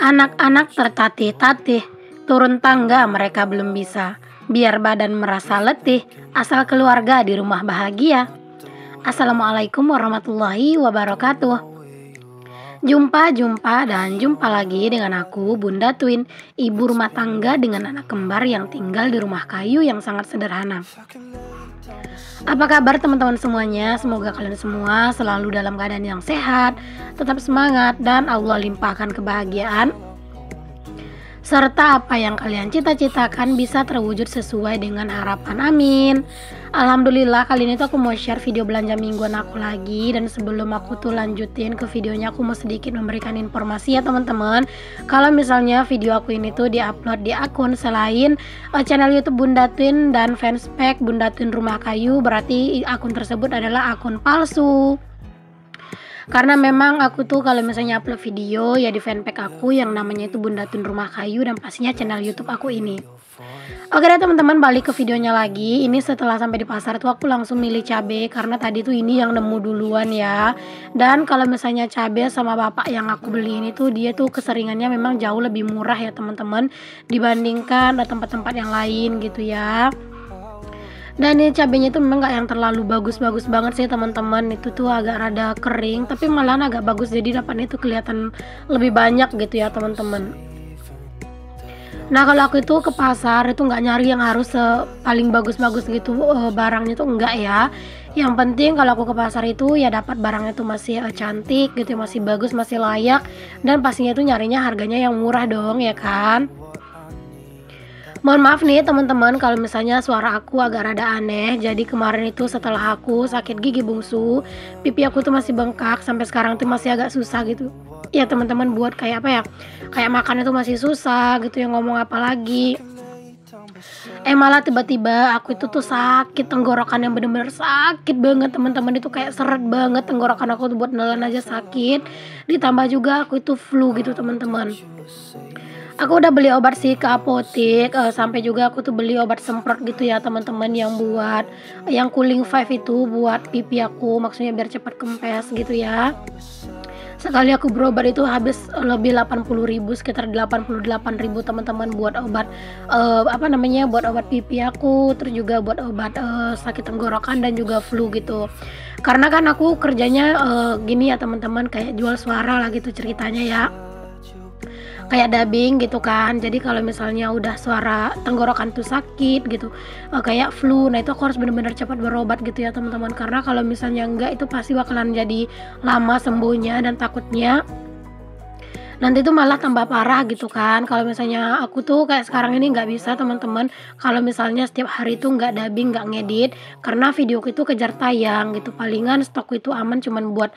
Anak-anak tertatih-tatih, turun tangga mereka belum bisa. Biar badan merasa letih, asal keluarga di rumah bahagia. Assalamualaikum warahmatullahi wabarakatuh. Jumpa dan jumpa lagi dengan aku, Bunda Twin, ibu rumah tangga dengan anak kembar yang tinggal di rumah kayu yang sangat sederhana. Apa kabar teman-teman semuanya? Semoga kalian semua selalu dalam keadaan yang sehat, tetap semangat, dan Allah limpahkan kebahagiaan serta apa yang kalian cita-citakan bisa terwujud sesuai dengan harapan, amin. Alhamdulillah, kali ini tuh aku mau share video belanja mingguan aku lagi. Dan sebelum aku tuh lanjutin ke videonya, aku mau sedikit memberikan informasi ya teman-teman. Kalau misalnya video aku ini tuh diupload di akun selain channel YouTube Bunda Twin dan fanspage Bunda Twin Rumah Kayu, berarti akun tersebut adalah akun palsu. Karena memang aku tuh kalau misalnya upload video ya di fanpage aku yang namanya itu Bunda Twin Rumah Kayu, dan pastinya channel YouTube aku ini. Oke deh teman-teman, balik ke videonya lagi. Ini setelah sampai di pasar tuh aku langsung milih cabai, karena tadi tuh ini yang nemu duluan ya. Dan kalau misalnya cabai sama bapak yang aku beli ini tuh dia tuh keseringannya memang jauh lebih murah ya teman-teman, dibandingkan tempat-tempat yang lain gitu ya. Dan ini cabenya itu memang gak yang terlalu bagus-bagus banget sih teman-teman. Itu tuh agak rada kering, tapi malahan agak bagus, jadi dapatnya itu kelihatan lebih banyak gitu ya teman-teman. Nah kalau aku itu ke pasar itu nggak nyari yang harus paling bagus-bagus gitu barangnya tuh enggak ya. Yang penting kalau aku ke pasar itu ya dapat barangnya tuh masih cantik gitu, masih bagus, masih layak, dan pastinya itu nyarinya harganya yang murah dong ya kan. Mohon maaf nih teman-teman kalau misalnya suara aku agak rada aneh. Jadi kemarin itu setelah aku sakit gigi bungsu, pipi aku tuh masih bengkak, sampai sekarang tuh masih agak susah gitu ya teman-teman, buat kayak apa ya, kayak makan itu masih susah gitu ya, ngomong apa lagi. Malah tiba-tiba aku itu tuh sakit tenggorokan yang bener-bener sakit banget teman-teman. Itu kayak seret banget tenggorokan aku tuh, buat nelan aja sakit, ditambah juga aku itu flu gitu teman-teman. Aku udah beli obat sih ke apotek, sampai juga aku tuh beli obat semprot gitu ya teman-teman, yang buat yang cooling 5 itu buat pipi aku, maksudnya biar cepat kempes gitu ya. Sekali aku berobat itu habis lebih 80.000, sekitar 88.000 teman-teman, buat obat buat obat pipi aku, terus juga buat obat sakit tenggorokan dan juga flu gitu. Karena kan aku kerjanya gini ya teman-teman, kayak jual suara lah gitu ceritanya ya, kayak dubbing gitu kan. Jadi kalau misalnya udah suara tenggorokan tuh sakit gitu, kayak flu, nah itu aku harus bener-bener cepat berobat gitu ya teman-teman. Karena kalau misalnya enggak, itu pasti bakalan jadi lama sembuhnya, dan takutnya nanti tuh malah tambah parah gitu kan. Kalau misalnya aku tuh kayak sekarang ini nggak bisa teman-teman, kalau misalnya setiap hari tuh nggak dubbing, nggak ngedit, karena videoku itu kejar tayang gitu. Palingan stokku itu aman cuman buat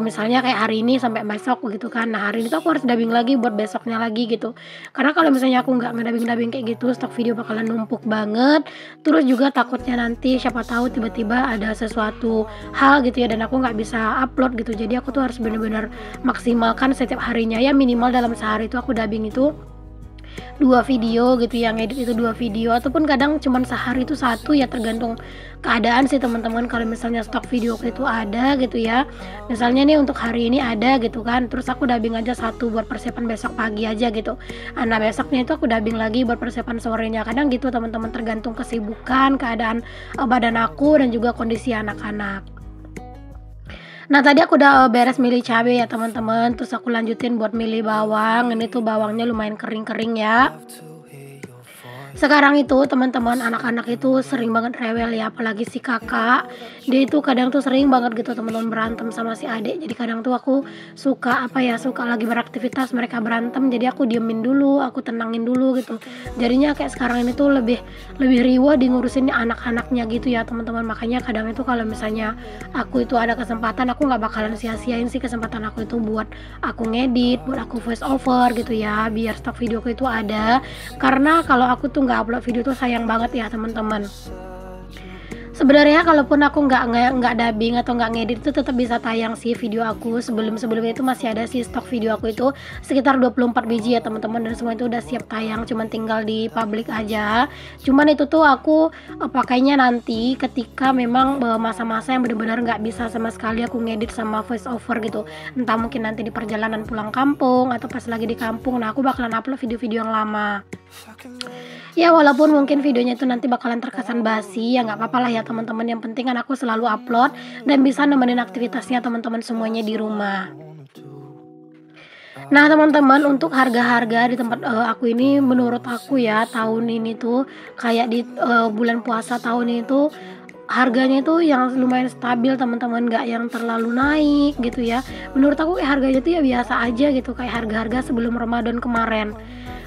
misalnya kayak hari ini sampai besok gitu kan. Nah hari ini tuh aku harus dubbing lagi buat besoknya lagi gitu. Karena kalau misalnya aku nggak ngedubbing kayak gitu, stok video bakalan numpuk banget. Terus juga takutnya nanti siapa tahu tiba-tiba ada sesuatu hal gitu ya, dan aku nggak bisa upload gitu. Jadi aku tuh harus bener-bener maksimalkan setiap harinya ya, minimal dalam sehari itu aku dubbing itu 2 video gitu, yang edit itu 2 video, ataupun kadang cuman sehari itu 1 ya, tergantung keadaan sih teman-teman. Kalau misalnya stok video itu ada gitu ya, misalnya nih untuk hari ini ada gitu kan, terus aku dubbing aja 1 buat persiapan besok pagi aja gitu. Nah besoknya itu aku dubbing lagi buat persiapan sorenya, kadang gitu teman-teman, tergantung kesibukan, keadaan badan aku, dan juga kondisi anak-anak. Nah tadi aku udah beres milih cabai ya teman-teman, terus aku lanjutin buat milih bawang. Ini tuh bawangnya lumayan kering-kering ya. Sekarang itu teman-teman, anak-anak itu sering banget rewel ya, apalagi si kakak. Dia itu kadang tuh sering banget gitu teman-teman berantem sama si adik. Jadi kadang tuh aku suka suka lagi beraktivitas mereka berantem, jadi aku diemin dulu, aku tenangin dulu gitu. Jadinya kayak sekarang ini tuh lebih riwah di ngurusin anak-anaknya gitu ya teman-teman. Makanya kadang itu kalau misalnya aku itu ada kesempatan, aku nggak bakalan sia-siain sih kesempatan aku itu buat aku ngedit, buat aku voice over gitu ya, biar stok videoku itu ada. Karena kalau aku tuh nggak upload video tuh sayang banget ya teman-teman. Sebenarnya kalaupun aku nggak dubbing atau nggak ngedit itu tetap bisa tayang sih video aku. Sebelumnya itu masih ada sih stok video aku itu sekitar 24 biji ya teman-teman, dan semua itu udah siap tayang, cuman tinggal di publik aja. Cuman itu tuh aku pakainya nanti ketika memang masa-masa yang benar-benar nggak bisa sama sekali aku ngedit sama voice over gitu. Entah mungkin nanti di perjalanan pulang kampung atau pas lagi di kampung. Nah, aku bakalan upload video-video yang lama. Ya walaupun mungkin videonya itu nanti bakalan terkesan basi, ya nggak apa-apa lah ya teman-teman. Yang penting kan aku selalu upload dan bisa nemenin aktivitasnya teman-teman semuanya di rumah. Nah teman-teman, untuk harga-harga di tempat aku ini, menurut aku ya tahun ini tuh kayak di bulan puasa tahun ini tuh harganya tuh yang lumayan stabil teman-teman, nggak yang terlalu naik gitu ya. Menurut aku harganya tuh ya biasa aja gitu, kayak harga-harga sebelum Ramadan kemarin.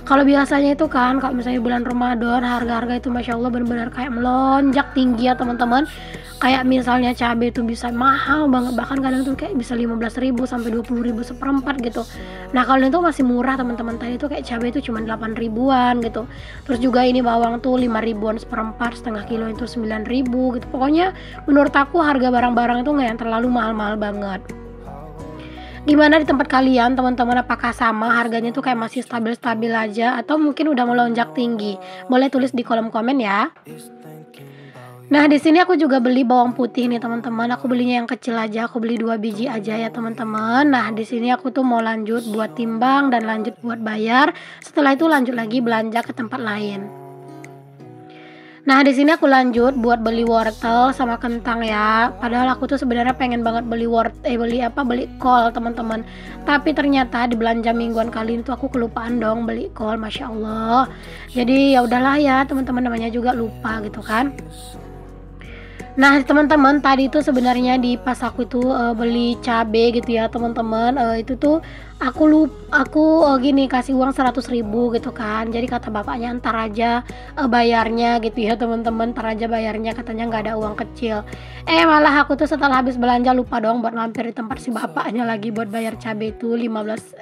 Kalau biasanya itu kan, kalau misalnya bulan Ramadan harga-harga itu Masya Allah benar-benar kayak melonjak tinggi ya teman-teman. Kayak misalnya cabai itu bisa mahal banget, bahkan kadang tuh kayak bisa 15.000 sampai 20.000 seperempat gitu. Nah kalau itu masih murah teman-teman, tadi itu kayak cabai itu cuma 8 ribuan gitu. Terus juga ini bawang tuh 5 ribuan seperempat, setengah kilo itu 9 ribu gitu. Pokoknya menurut aku harga barang-barang itu nggak yang terlalu mahal-mahal banget. Gimana di tempat kalian teman-teman, apakah sama harganya tuh kayak masih stabil-stabil aja atau mungkin udah melonjak tinggi? Boleh tulis di kolom komen ya. Nah di sini aku juga beli bawang putih nih teman-teman. Aku belinya yang kecil aja, aku beli 2 biji aja ya teman-teman. Nah di sini aku tuh mau lanjut buat timbang dan lanjut buat bayar. Setelah itu lanjut lagi belanja ke tempat lain. Nah di sini aku lanjut buat beli wortel sama kentang ya. Padahal aku tuh sebenarnya pengen banget beli beli kol teman-teman. Tapi ternyata di belanja mingguan kali ini tuh aku kelupaan dong beli kol, Masya Allah. Jadi ya udahlah ya teman-teman, namanya juga lupa gitu kan. Nah teman-teman, tadi itu sebenarnya di pas aku itu beli cabe gitu ya teman-teman, itu tuh aku gini kasih uang 100.000 gitu kan. Jadi kata bapaknya ntar aja bayarnya gitu ya teman-teman, ntar aja bayarnya, katanya nggak ada uang kecil. Malah aku tuh setelah habis belanja lupa dong buat mampir di tempat si bapaknya lagi buat bayar cabe itu 15.000.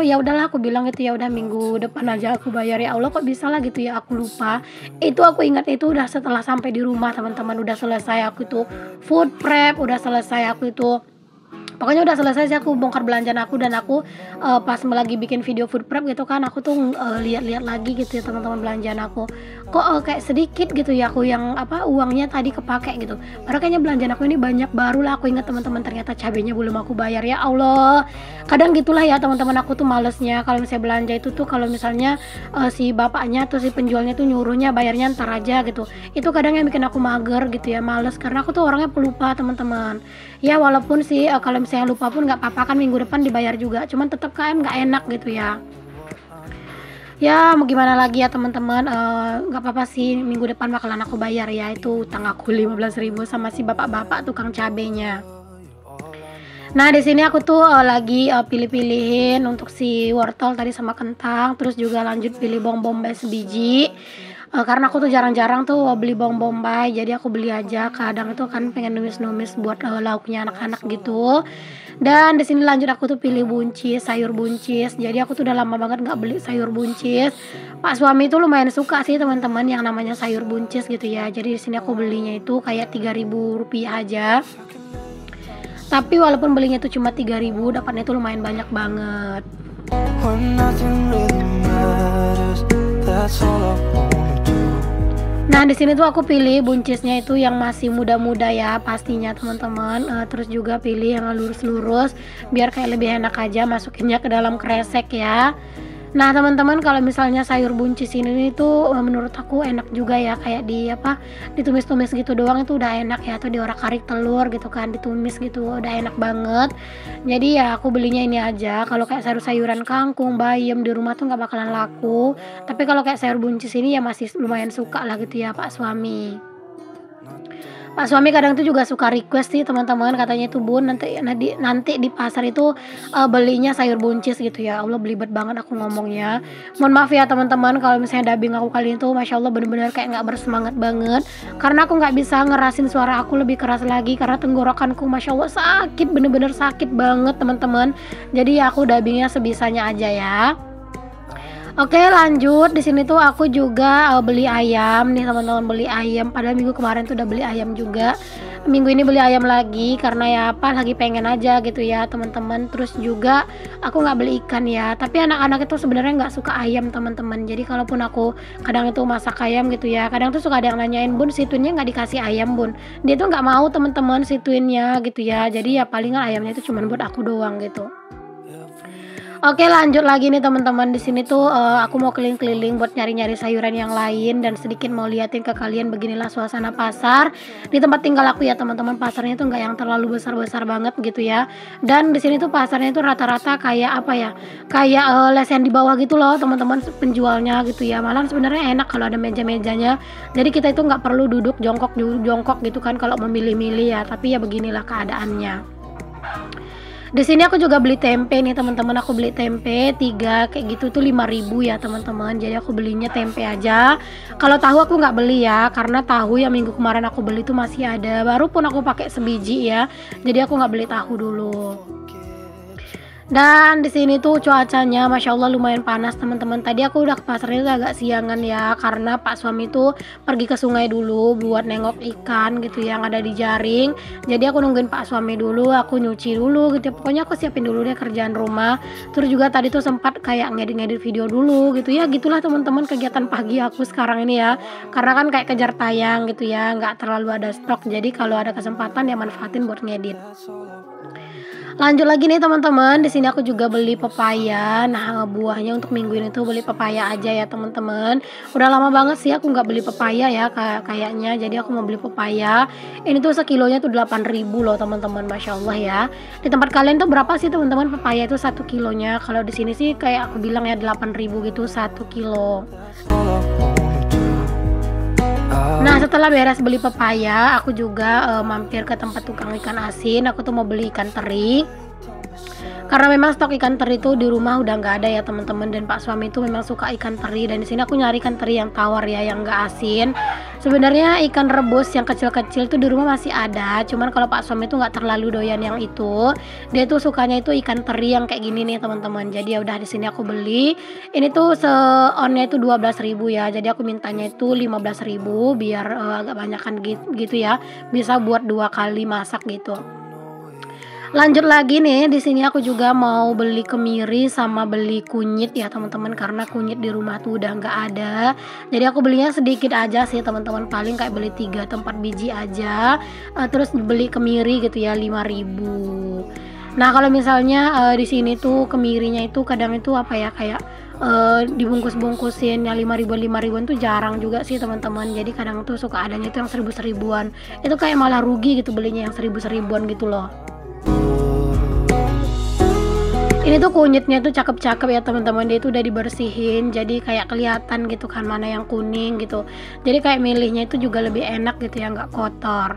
Ya udahlah aku bilang gitu, ya udah minggu depan aja aku bayar. Ya Allah kok bisa lah gitu ya, aku lupa. Itu aku ingat itu udah setelah sampai di rumah teman-teman, udah selesai aku itu food prep, udah selesai aku itu pokoknya udah selesai sih aku bongkar belanjaan aku. Dan aku pas lagi bikin video food prep gitu kan, aku tuh lihat-lihat lagi gitu ya teman-teman belanjaan aku, kok kayak sedikit gitu ya aku yang uangnya tadi kepake gitu. Padahal kayaknya belanjaan aku ini banyak. Barulah aku ingat teman-teman, ternyata cabenya belum aku bayar. Ya Allah, kadang gitulah ya teman-teman, aku tuh malesnya kalau misalnya belanja itu tuh, kalau misalnya si bapaknya atau si penjualnya tuh nyuruhnya bayarnya ntar aja gitu, itu kadang yang bikin aku mager gitu ya, males, karena aku tuh orangnya pelupa teman-teman. Ya walaupun sih kalau misalnya lupa pun nggak apa-apa kan, minggu depan dibayar juga, cuman tetap kan nggak enak gitu ya. Ya mau gimana lagi ya teman-teman, nggak apa-apa sih, minggu depan bakalan aku bayar ya itu utang aku 15.000 sama si bapak-bapak tukang cabenya. Nah di sini aku tuh lagi pilih-pilihin untuk si wortel tadi sama kentang, terus juga lanjut pilih bawang bombay sebiji. Karena aku tuh jarang-jarang tuh beli bawang bombay, jadi aku beli aja. Kadang itu kan pengen numis-numis buat lauknya anak-anak gitu. Dan di sini lanjut aku tuh pilih buncis, sayur buncis. Jadi aku tuh udah lama banget nggak beli sayur buncis. Pak suami tuh lumayan suka sih teman-teman yang namanya sayur buncis gitu ya. Jadi di sini aku belinya itu kayak 3.000 rupiah aja. Tapi walaupun belinya itu cuma 3.000, dapatnya itu lumayan banyak banget. Nah di sini tuh aku pilih buncisnya itu yang masih muda-muda ya pastinya teman-teman. Terus juga pilih yang lurus-lurus biar kayak lebih enak aja masukinnya ke dalam kresek ya. Nah teman-teman, kalau misalnya sayur buncis ini tuh menurut aku enak juga ya, kayak ditumis-tumis gitu doang itu udah enak ya, atau diorak-arik telur gitu kan, ditumis gitu udah enak banget. Jadi ya aku belinya ini aja. Kalau kayak sayur-sayuran kangkung, bayam di rumah tuh nggak bakalan laku, tapi kalau kayak sayur buncis ini ya masih lumayan suka lah gitu ya Pak suami. Pak suami kadang tuh juga suka request sih teman-teman, katanya itu bun nanti di pasar itu belinya sayur buncis gitu ya. Allah belibet banget aku ngomongnya. Mohon maaf ya teman-teman kalau misalnya dubbing aku kali itu Masya Allah bener-bener kayak nggak bersemangat banget, karena aku nggak bisa ngerasin suara aku lebih keras lagi karena tenggorokanku Masya Allah sakit, bener-bener sakit banget teman-teman. Jadi ya aku dubbingnya sebisanya aja ya. Oke, lanjut. Di sini tuh aku juga beli ayam nih teman-teman, beli ayam. Padahal minggu kemarin tuh udah beli ayam juga. Minggu ini beli ayam lagi karena ya apa lagi pengen aja gitu ya teman-teman. Terus juga aku nggak beli ikan ya. Tapi anak-anak itu sebenarnya nggak suka ayam teman-teman. Jadi kalaupun aku kadang itu masak ayam gitu ya, kadang tuh suka ada yang nanyain, Bun, si Twinnya nggak dikasih ayam, Bun. Dia tuh nggak mau teman-teman si Twinnya gitu ya. Jadi ya palingan ayamnya itu cuman buat aku doang gitu. Oke, lanjut lagi nih teman-teman. Di sini tuh aku mau keliling-keliling buat nyari-nyari sayuran yang lain dan sedikit mau liatin ke kalian beginilah suasana pasar di tempat tinggal aku ya teman-teman. Pasarnya tuh nggak yang terlalu besar-besar banget gitu ya. Dan di sini tuh pasarnya tuh rata-rata kayak apa ya? Kayak lesen di bawah gitu loh teman-teman penjualnya gitu ya. Malah sebenarnya enak kalau ada meja-mejanya. Jadi kita itu nggak perlu duduk jongkok gitu kan kalau memilih-milih ya. Tapi ya beginilah keadaannya. Di sini aku juga beli tempe nih teman-teman. Aku beli tempe 3 kayak gitu tuh 5.000 ya teman-teman. Jadi aku belinya tempe aja. Kalau tahu aku nggak beli ya, karena tahu yang minggu kemarin aku beli tuh masih ada. Baru pun aku pakai sebiji ya. Jadi aku nggak beli tahu dulu. Dan di sini tuh cuacanya Masya Allah lumayan panas teman-teman. Tadi aku udah ke pasarnya tuh agak siangan ya, karena Pak suami tuh pergi ke sungai dulu buat nengok ikan gitu yang ada di jaring. Jadi aku nungguin Pak suami dulu, aku nyuci dulu gitu ya. Pokoknya aku siapin dulu deh kerjaan rumah. Terus juga tadi tuh sempat kayak ngedit-ngedit video dulu gitu ya. Gitulah teman-teman kegiatan pagi aku sekarang ini ya. Karena kan kayak kejar tayang gitu ya, nggak terlalu ada stok. Jadi kalau ada kesempatan ya manfaatin buat ngedit. Lanjut lagi nih teman-teman, di sini aku juga beli pepaya. Nah, buahnya untuk minggu ini tuh beli pepaya aja ya teman-teman. Udah lama banget sih aku nggak beli pepaya ya kayaknya. Jadi aku mau beli pepaya. Ini tuh sekilonya tuh 8.000 loh teman-teman, Masya Allah ya. Di tempat kalian tuh berapa sih teman-teman pepaya itu 1 kilonya? Kalau di sini sih kayak aku bilang ya 8.000 gitu 1 kilo. Nah, setelah beres beli pepaya, aku juga mampir ke tempat tukang ikan asin. Aku tuh mau beli ikan teri. Karena memang stok ikan teri itu di rumah udah nggak ada ya teman-teman, dan Pak suami itu memang suka ikan teri, dan di sini aku nyari ikan teri yang tawar ya, yang nggak asin. Sebenarnya ikan rebus yang kecil-kecil tuh di rumah masih ada, cuman kalau Pak suami itu nggak terlalu doyan yang itu. Dia tuh sukanya itu ikan teri yang kayak gini nih teman-teman. Jadi ya udah di sini aku beli. Ini tuh seonnya itu 12.000 ya. Jadi aku mintanya itu 15.000 biar agak banyakan gitu ya. Bisa buat 2 kali masak gitu. Lanjut lagi nih, di sini aku juga mau beli kemiri sama beli kunyit ya teman-teman, karena kunyit di rumah tuh udah nggak ada. Jadi aku belinya sedikit aja sih teman-teman, paling kayak beli 3 atau 4 biji aja. Terus beli kemiri gitu ya 5.000. Nah, kalau misalnya di sini tuh kemirinya itu kadang itu apa ya kayak dibungkus-bungkusin yang 5.000-an tuh jarang juga sih teman-teman. Jadi kadang tuh suka adanya itu yang 1.000-1.000-an. Itu kayak malah rugi gitu belinya yang 1.000-1.000-an gitu loh. Ini tuh kunyitnya tuh cakep-cakep ya teman-teman. Dia itu udah dibersihin, jadi kayak kelihatan gitu kan mana yang kuning gitu. Jadi kayak milihnya itu juga lebih enak gitu ya, nggak kotor.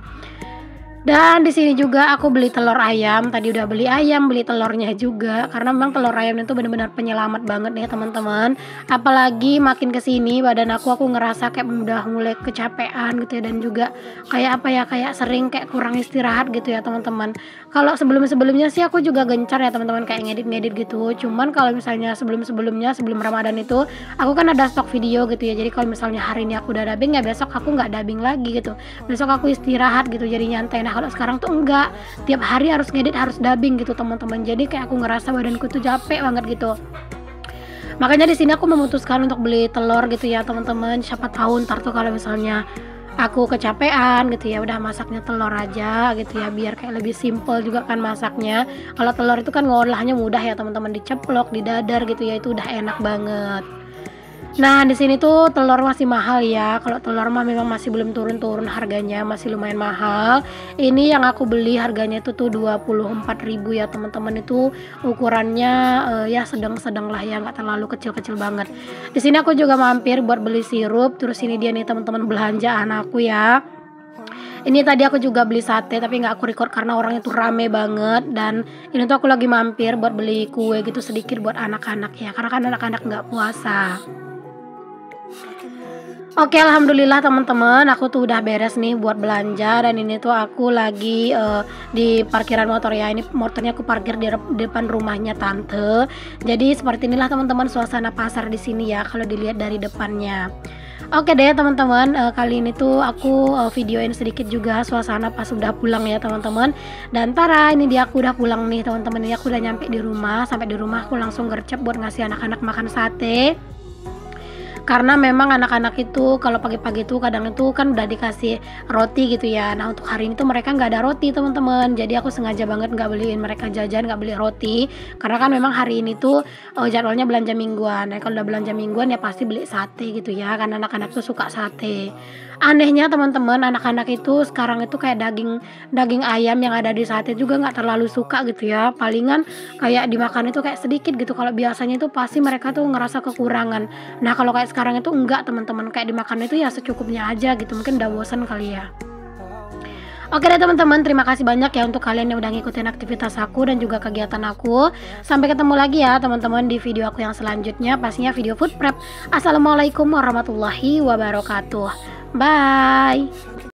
Dan di sini juga aku beli telur ayam. Tadi udah beli ayam, beli telurnya juga. Karena memang telur ayam itu benar-benar penyelamat banget nih teman-teman. Apalagi makin kesini badan aku ngerasa kayak udah mulai kecapean gitu ya, dan juga kayak apa ya kayak sering kayak kurang istirahat gitu ya teman-teman. Kalau sebelum-sebelumnya sih aku juga gencar ya teman-teman kayak ngedit-ngedit gitu. Cuman kalau misalnya sebelum-sebelumnya sebelum Ramadan itu aku kan ada stok video gitu ya. Jadi kalau misalnya hari ini aku udah dubbing ya besok aku nggak dubbing lagi gitu. Besok aku istirahat gitu jadi nyantai. Nah, kalau sekarang tuh enggak, tiap hari harus ngedit, harus dubbing gitu teman-teman. Jadi kayak aku ngerasa badanku tuh capek banget gitu. Makanya di sini aku memutuskan untuk beli telur gitu ya teman-teman. Siapa tahu ntar tuh kalau misalnya aku kecapean gitu ya udah masaknya telur aja gitu ya, biar kayak lebih simple juga kan masaknya. Kalau telur itu kan ngolahnya mudah ya teman-teman, diceplok, didadar gitu ya, itu udah enak banget. Nah, di sini tuh telur masih mahal ya. Kalau telur mah memang masih belum turun-turun harganya, masih lumayan mahal. Ini yang aku beli harganya itu tuh 24.000 ya, teman-teman. Itu ukurannya ya sedang-sedang lah ya, nggak terlalu kecil-kecil banget. Di sini aku juga mampir buat beli sirup. Terus ini dia nih teman-teman belanjaan aku ya. Ini tadi aku juga beli sate tapi nggak aku record karena orangnya tuh rame banget. Dan ini tuh aku lagi mampir buat beli kue gitu sedikit buat anak-anak ya, karena kan anak-anak nggak puasa. Oke, alhamdulillah teman-teman, aku tuh udah beres nih buat belanja dan ini tuh aku lagi di parkiran motor ya. Ini motornya aku parkir di depan rumahnya tante. Jadi seperti inilah teman-teman suasana pasar di sini ya kalau dilihat dari depannya. Oke deh teman-teman, kali ini tuh aku videoin sedikit juga suasana pas udah pulang ya teman-teman. Dan tara, ini dia aku udah pulang nih teman-teman. Ini aku udah nyampe di rumah. Sampai di rumah aku langsung gercep buat ngasih anak-anak makan sate. Karena memang anak-anak itu kalau pagi-pagi tuh kadang itu kan udah dikasih roti gitu ya. Nah untuk hari ini tuh mereka nggak ada roti teman-teman. Jadi aku sengaja banget nggak beliin mereka jajan, nggak beli roti. Karena kan memang hari ini tuh jadwalnya belanja mingguan. Nah kalau udah belanja mingguan ya pasti beli sate gitu ya. Karena anak-anak tuh suka sate. Anehnya teman-teman, anak-anak itu sekarang itu kayak daging ayam yang ada di sate juga nggak terlalu suka gitu ya. Palingan kayak dimakan itu kayak sedikit gitu. Kalau biasanya itu pasti mereka tuh ngerasa kekurangan. Nah kalau kayak sekarang itu enggak teman-teman, kayak dimakan itu ya secukupnya aja gitu, mungkin udah bosan kali ya. Oke deh teman-teman, terima kasih banyak ya untuk kalian yang udah ngikutin aktivitas aku dan juga kegiatan aku. Sampai ketemu lagi ya teman-teman di video aku yang selanjutnya, pastinya video food prep. Assalamualaikum warahmatullahi wabarakatuh. Bye.